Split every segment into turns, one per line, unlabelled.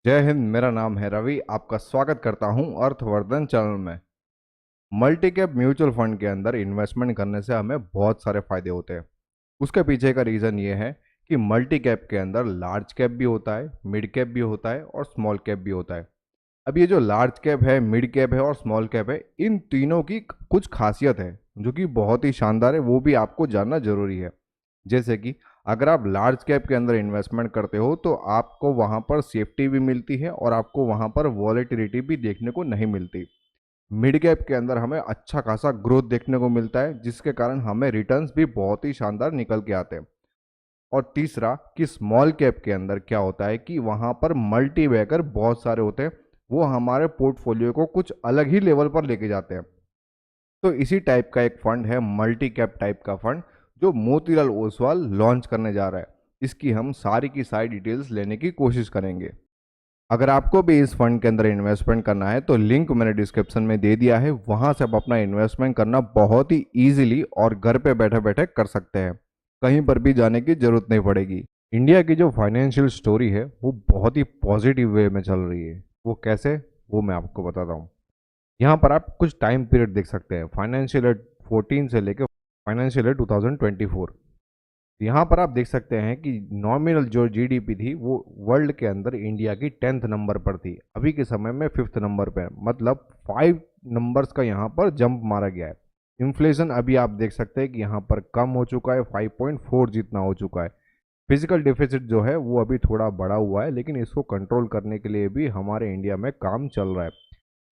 जय हिंद। मेरा नाम है रवि। आपका स्वागत करता हूं अर्थवर्धन चैनल में। मल्टी कैप म्यूचुअल फंड के अंदर इन्वेस्टमेंट करने से हमें बहुत सारे फायदे होते हैं। उसके पीछे का रीज़न ये है कि मल्टी कैप के अंदर लार्ज कैप भी होता है, मिड कैप भी होता है और स्मॉल कैप भी होता है। अब ये जो लार्ज कैप है, मिड कैप है और स्मॉल कैप है, इन तीनों की कुछ खासियत है जो कि बहुत ही शानदार है, वो भी आपको जानना जरूरी है। जैसे कि अगर आप लार्ज कैप के अंदर इन्वेस्टमेंट करते हो तो आपको वहां पर सेफ्टी भी मिलती है और आपको वहां पर वॉलेटिलिटी भी देखने को नहीं मिलती। मिड कैप के अंदर हमें अच्छा खासा ग्रोथ देखने को मिलता है, जिसके कारण हमें रिटर्न्स भी बहुत ही शानदार निकल के आते हैं। और तीसरा कि स्मॉल कैप के अंदर क्या होता है कि वहां पर मल्टी बैगर बहुत सारे होते हैं, वो हमारे पोर्टफोलियो को कुछ अलग ही लेवल पर लेके जाते हैं। तो इसी टाइप का एक फंड है मल्टी कैप टाइप का फंड, जो मोतीलाल ओसवाल लॉन्च करने जा रहा है। इसकी हम सारी की सारी डिटेल्स लेने की कोशिश करेंगे। अगर आपको भी इस फंड के अंदर इन्वेस्टमेंट करना है तो लिंक मैंने डिस्क्रिप्शन में दे दिया है, वहां से आप अपना इन्वेस्टमेंट करना बहुत ही इजीली और घर पे बैठे बैठे कर सकते हैं। कहीं पर भी जाने की जरूरत नहीं पड़ेगी। इंडिया की जो फाइनेंशियल स्टोरी है वो बहुत ही पॉजिटिव वे में चल रही है। वो कैसे, वो मैं आपको बताता हूँ। यहाँ पर आप कुछ टाइम पीरियड देख सकते हैं, फाइनेंशियल ईयर 14 से लेकर फाइनेंशियल ईयर 2024। यहाँ पर आप देख सकते हैं कि नॉमिनल जो जीडीपी थी वो वर्ल्ड के अंदर इंडिया की 10th नंबर पर थी, अभी के समय में 5th नंबर पर है। मतलब 5 नंबर्स का यहाँ पर जंप मारा गया है। इन्फ्लेशन अभी आप देख सकते हैं कि यहाँ पर कम हो चुका है, 5.4 जितना हो चुका है। फिजिकल डिफिसिट जो है वो अभी थोड़ा बढ़ा हुआ है, लेकिन इसको कंट्रोल करने के लिए भी हमारे इंडिया में काम चल रहा है।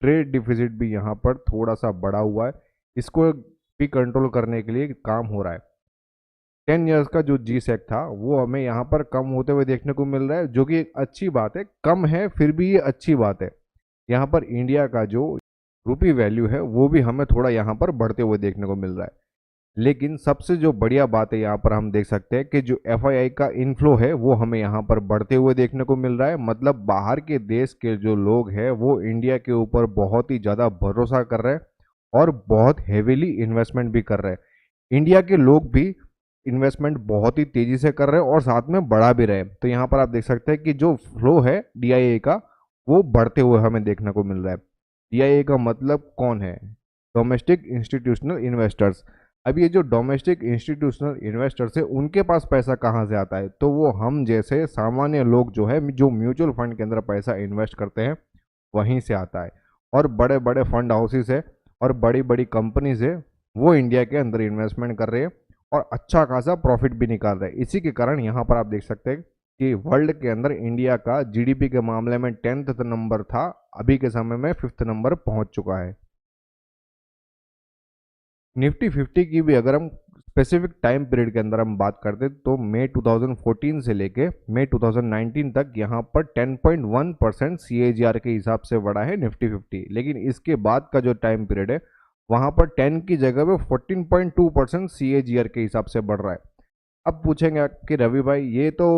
ट्रेड डिफिसिट भी यहाँ पर थोड़ा सा बढ़ा हुआ है, इसको भी कंट्रोल करने के लिए काम हो रहा है। 10 ईयर्स का जो जी सेक था वो हमें यहाँ पर कम होते हुए देखने को मिल रहा है, जो कि एक अच्छी बात है। कम है फिर भी ये अच्छी बात है। यहाँ पर इंडिया का जो रुपी वैल्यू है वो भी हमें थोड़ा यहाँ पर बढ़ते हुए देखने को मिल रहा है। लेकिन सबसे जो बढ़िया बात है यहाँ पर हम देख सकते हैं कि जो एफआईआई का इनफ्लो है वो हमें यहाँ पर बढ़ते हुए देखने को मिल रहा है। मतलब बाहर के देश के जो लोग हैं वो इंडिया के ऊपर बहुत ही ज़्यादा भरोसा कर रहे हैं और बहुत हेवीली इन्वेस्टमेंट भी कर रहे हैं। इंडिया के लोग भी इन्वेस्टमेंट बहुत ही तेजी से कर रहे हैं और साथ में बढ़ा भी रहे हैं। तो यहाँ पर आप देख सकते हैं कि जो फ्लो है डीआईए का वो बढ़ते हुए हमें देखने को मिल रहा है। डीआईए का मतलब कौन है? Domestic institutional investors. अब ये जो डोमेस्टिक इंस्टीट्यूशनल इन्वेस्टर्स है उनके पास पैसा कहाँ से आता है? तो वो हम जैसे सामान्य लोग जो है, जो म्यूचुअल फंड के अंदर पैसा इन्वेस्ट करते हैं, वहीं से आता है। और बड़े बड़े फंड हाउसेस है और बड़ी बड़ी कंपनीज है, वो इंडिया के अंदर इन्वेस्टमेंट कर रहे हैं और अच्छा खासा प्रॉफिट भी निकाल रहे हैं। इसी के कारण यहाँ पर आप देख सकते हैं कि वर्ल्ड के अंदर इंडिया का जीडीपी के मामले में 10th नंबर था, अभी के समय में 5th नंबर पहुंच चुका है। निफ्टी 50 की भी अगर हम स्पेसिफिक टाइम पीरियड के अंदर हम बात करते तो मई 2014 से लेके मई 2019 तक यहाँ पर 10.1% CAGR के हिसाब से बढ़ा है निफ्टी 50। लेकिन इसके बाद का जो टाइम पीरियड है वहाँ पर 10 की जगह पे 14.2% CAGR के हिसाब से बढ़ रहा है। अब पूछेंगे कि रवि भाई ये तो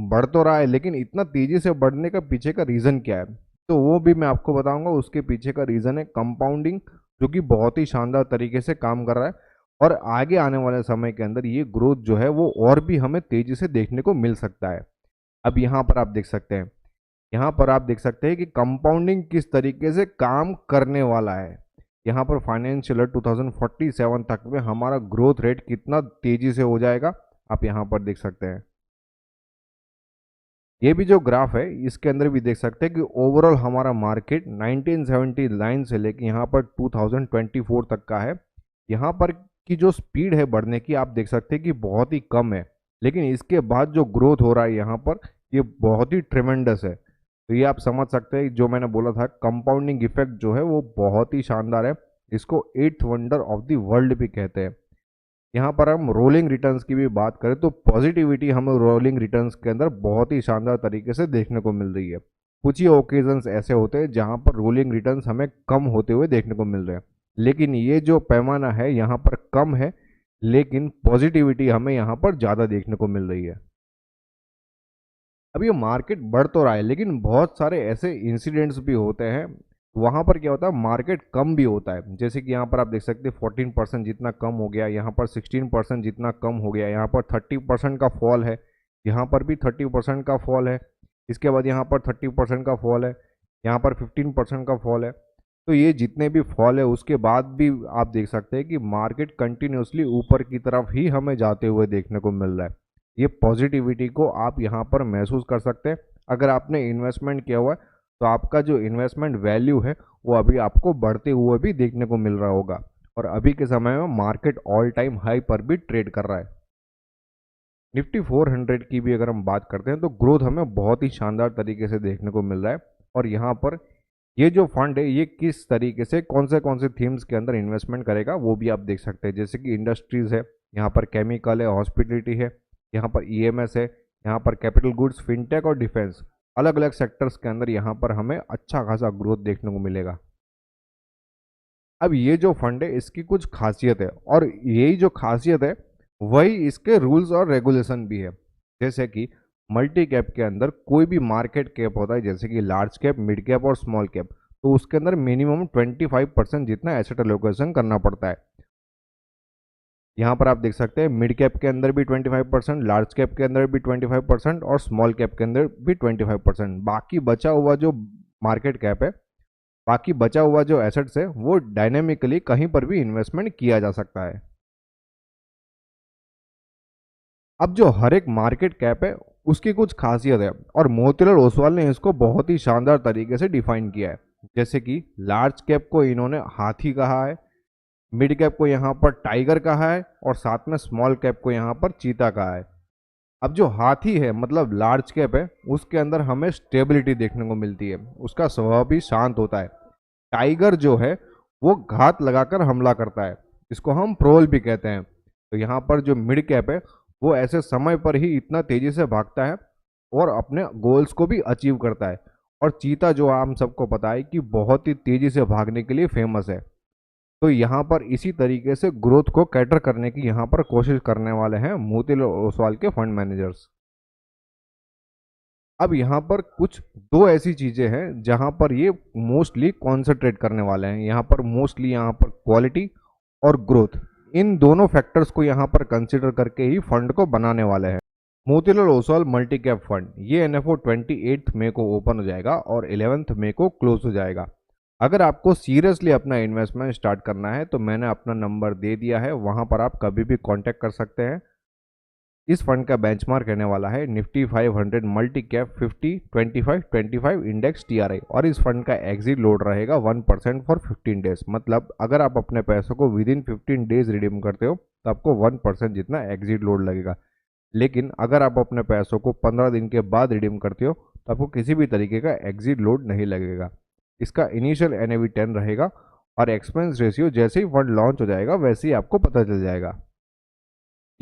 बढ़ तो रहा है, लेकिन इतना तेजी से बढ़ने का पीछे का रीज़न क्या है? तो वो भी मैं आपको बताऊंगा। उसके पीछे का रीज़न है कंपाउंडिंग, जो कि बहुत ही शानदार तरीके से काम कर रहा है। और आगे आने वाले समय के अंदर ये ग्रोथ जो है वो और भी हमें तेजी से देखने को मिल सकता है। अब यहाँ पर आप देख सकते हैं, यहाँ पर आप देख सकते हैं कि कंपाउंडिंग किस तरीके से काम करने वाला है। यहाँ पर फाइनेंशियल ईयर 2047 तक में हमारा ग्रोथ रेट कितना तेजी से हो जाएगा, आप यहाँ पर देख सकते हैं। ये भी जो ग्राफ है इसके अंदर भी देख सकते हैं कि ओवरऑल हमारा मार्केट 1979 से लेके यहाँ पर 2024 तक का है। यहाँ पर की जो स्पीड है बढ़ने की आप देख सकते हैं कि बहुत ही कम है, लेकिन इसके बाद जो ग्रोथ हो रहा है यहाँ पर ये बहुत ही ट्रिमेंडस है। तो ये आप समझ सकते हैं, जो मैंने बोला था कंपाउंडिंग इफेक्ट जो है वो बहुत ही शानदार है। इसको 8th wonder of the world भी कहते हैं। यहाँ पर हम रोलिंग रिटर्न्स की भी बात करें तो पॉजिटिविटी हमें रोलिंग रिटर्न्स के अंदर बहुत ही शानदार तरीके से देखने को मिल रही है। कुछ ही ओकेजन्स ऐसे होते हैं जहाँ पर रोलिंग रिटर्न्स हमें कम होते हुए देखने को मिल रहे हैं, लेकिन ये जो पैमाना है यहाँ पर कम है, लेकिन पॉजिटिविटी हमें यहाँ पर ज़्यादा देखने को मिल रही है। अब ये मार्केट बढ़ तो रहा है, लेकिन बहुत सारे ऐसे इंसिडेंट्स भी होते हैं वहाँ पर क्या होता है, मार्केट कम भी होता है। जैसे कि यहाँ पर आप देख सकते हैं 14% जितना कम हो गया, यहाँ पर 16% जितना कम हो गया, यहाँ पर 30% का फॉल है, यहाँ पर भी 30% का फॉल है। इसके बाद यहाँ पर 30% का फॉल है, यहाँ पर 15% का फॉल है। तो ये जितने भी फॉल है उसके बाद भी आप देख सकते हैं कि मार्केट कंटिन्यूसली ऊपर की तरफ ही हमें जाते हुए देखने को मिल रहा है। ये पॉजिटिविटी को आप यहाँ पर महसूस कर सकते हैं। अगर आपने इन्वेस्टमेंट किया हुआ है तो आपका जो इन्वेस्टमेंट वैल्यू है वो अभी आपको बढ़ते हुए भी देखने को मिल रहा होगा, और अभी के समय में मार्केट ऑल टाइम हाई पर भी ट्रेड कर रहा है। निफ्टी 400 की भी अगर हम बात करते हैं तो ग्रोथ हमें बहुत ही शानदार तरीके से देखने को मिल रहा है। और यहाँ पर ये जो फंड है ये किस तरीके से कौन से थीम्स के अंदर इन्वेस्टमेंट करेगा वो भी आप देख सकते हैं। जैसे कि इंडस्ट्रीज है, यहाँ पर केमिकल है, हॉस्पिटलिटी है, यहाँ पर ईएमएस है, यहाँ पर कैपिटल गुड्स, फिनटेक और डिफेंस, अलग अलग सेक्टर्स के अंदर यहाँ पर हमें अच्छा खासा ग्रोथ देखने को मिलेगा। अब ये जो फंड है इसकी कुछ खासियत है, और यही जो खासियत है वही इसके रूल्स और रेगुलेशन भी है। जैसे कि मल्टी कैप के अंदर कोई भी मार्केट कैप होता है, जैसे कि लार्ज कैप, मिड कैप और स्मॉल कैप, तो उसके अंदर मिनिमम 25% जितना एसेट एलोकेशन करना पड़ता है। यहाँ पर आप देख सकते हैं मिड कैप के अंदर भी 25%, लार्ज कैप के अंदर भी 25% और स्मॉल कैप के अंदर भी 25%। बाकी बचा हुआ जो मार्केट कैप है, बाकी बचा हुआ जो एसेट्स है वो डायनेमिकली कहीं पर भी इन्वेस्टमेंट किया जा सकता है। अब जो हर एक मार्केट कैप है उसकी कुछ खासियत है, और मोतीलाल ओसवाल ने इसको बहुत ही शानदार तरीके से डिफाइन किया है। जैसे कि लार्ज कैप को इन्होंने हाथी कहा है, मिड कैप को यहाँ पर टाइगर कहा है, और साथ में स्मॉल कैप को यहाँ पर चीता कहा है। अब जो हाथी है मतलब लार्ज कैप है, उसके अंदर हमें स्टेबिलिटी देखने को मिलती है, उसका स्वभाव भी शांत होता है। टाइगर जो है वो घात लगाकर हमला करता है, इसको हम प्रोल भी कहते हैं। तो यहाँ पर जो मिड कैप है वो ऐसे समय पर ही इतना तेजी से भागता है और अपने गोल्स को भी अचीव करता है। और चीता जो हम सबको पता है कि बहुत ही तेजी से भागने के लिए फेमस है। तो यहाँ पर इसी तरीके से ग्रोथ को कैटर करने की यहाँ पर कोशिश करने वाले हैं मोतीलाल ओसवाल के फंड मैनेजर्स। अब यहाँ पर कुछ दो ऐसी चीजें हैं जहाँ पर ये मोस्टली कॉन्सेंट्रेट करने वाले हैं। यहाँ पर मोस्टली यहाँ पर क्वालिटी और ग्रोथ, इन दोनों फैक्टर्स को यहाँ पर कंसिडर करके ही फंड को बनाने वाले हैं। Motilal Oswal multi cap fund, ये एनएफओ 28 मई को ओपन हो जाएगा और 11 मई को क्लोज हो जाएगा। अगर आपको सीरियसली अपना इन्वेस्टमेंट स्टार्ट करना है तो मैंने अपना नंबर दे दिया है, वहां पर आप कभी भी कांटेक्ट कर सकते हैं। इस फंड का बेंचमार्क रहने वाला है Nifty 500 multi cap 50-25-25 index TRI, और इस फंड का एग्जिट लोड रहेगा 1% फॉर 15 डेज। मतलब अगर आप अपने पैसों को विद इन 15 डेज रिडीम करते हो तो आपको 1% जितना एग्जिट लोड लगेगा। लेकिन अगर आप अपने पैसों को 15 दिन के बाद रिडीम करते हो तो आपको किसी भी तरीके का एग्जिट लोड नहीं लगेगा। इसका इनिशियल एनएवी 10 रहेगा, और एक्सपेंस रेशियो जैसे ही फंड लॉन्च हो जाएगा वैसे ही आपको पता चल जाएगा।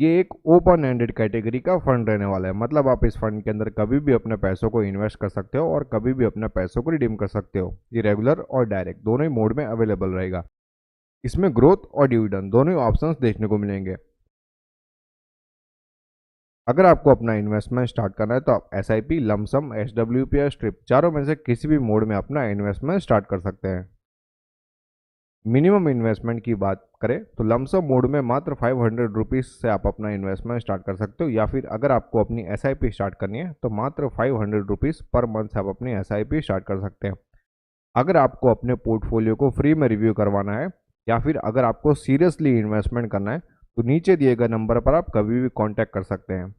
ये एक ओपन एंडेड कैटेगरी का फंड रहने वाला है, मतलब आप इस फंड के अंदर कभी भी अपने पैसों को इन्वेस्ट कर सकते हो और कभी भी अपने पैसों को रिडीम कर सकते हो। ये रेगुलर और डायरेक्ट दोनों ही मोड में अवेलेबल रहेगा। इसमें ग्रोथ और डिविडेंड दोनों ही ऑप्शंस देखने को मिलेंगे। अगर आपको अपना इन्वेस्टमेंट स्टार्ट करना है तो आप एसआईपी, लमसम, एसडब्ल्यूपी या स्ट्रिप, चारों में से किसी भी मोड में अपना इन्वेस्टमेंट स्टार्ट कर सकते हैं। मिनिमम इन्वेस्टमेंट की बात करें तो लमसम मोड में मात्र 500 रुपीज़ से आप अपना इन्वेस्टमेंट स्टार्ट कर सकते हो, या फिर अगर आपको अपनी एसआईपी स्टार्ट करनी है तो मात्र 500 रुपीज़ पर मंथ से आप अपनी एसआईपी स्टार्ट कर सकते हैं। अगर आपको अपने पोर्टफोलियो को फ्री में रिव्यू करवाना है, या फिर अगर आपको सीरियसली इन्वेस्टमेंट करना है, तो नीचे दिए गए नंबर पर आप कभी भी कॉन्टैक्ट कर सकते हैं।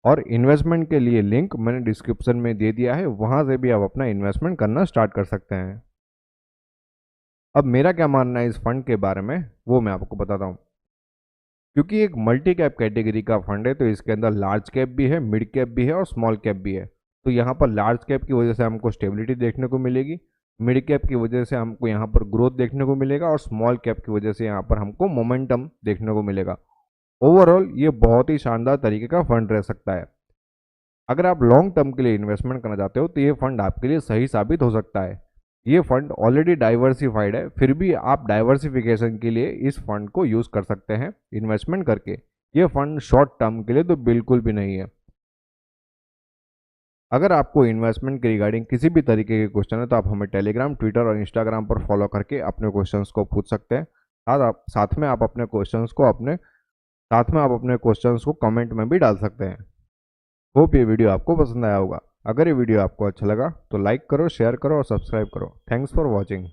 और इन्वेस्टमेंट के लिए लिंक मैंने डिस्क्रिप्शन में दे दिया है, वहां से भी आप अपना इन्वेस्टमेंट करना स्टार्ट कर सकते हैं। अब मेरा क्या मानना है इस फंड के बारे में वो मैं आपको बताता हूँ। क्योंकि एक मल्टी कैप कैटेगरी का फंड है तो इसके अंदर लार्ज कैप भी है, मिड कैप भी है और स्मॉल कैप भी है। तो यहाँ पर लार्ज कैप की वजह से हमको स्टेबिलिटी देखने को मिलेगी, मिड कैप की वजह से हमको यहाँ पर ग्रोथ देखने को मिलेगा, और स्मॉल कैप की वजह से यहाँ पर हमको मोमेंटम देखने को मिलेगा। ओवरऑल ये बहुत ही शानदार तरीके का फंड रह सकता है। अगर आप लॉन्ग टर्म के लिए इन्वेस्टमेंट करना चाहते हो तो ये फंड आपके लिए सही साबित हो सकता है। ये फंड ऑलरेडी डाइवर्सिफाइड है, फिर भी आप डाइवर्सिफिकेशन के लिए इस फंड को यूज़ कर सकते हैं इन्वेस्टमेंट करके। ये फंड शॉर्ट टर्म के लिए तो बिल्कुल भी नहीं है। अगर आपको इन्वेस्टमेंट के रिगार्डिंग किसी भी तरीके के क्वेश्चन है तो आप हमें टेलीग्राम, ट्विटर और इंस्टाग्राम पर फॉलो करके अपने क्वेश्चंस को पूछ सकते हैं। साथ में आप अपने क्वेश्चंस को कमेंट में भी डाल सकते हैं। होप ये वीडियो आपको पसंद आया होगा। अगर ये वीडियो आपको अच्छा लगा तो लाइक करो, शेयर करो और सब्सक्राइब करो। Thanks for watching.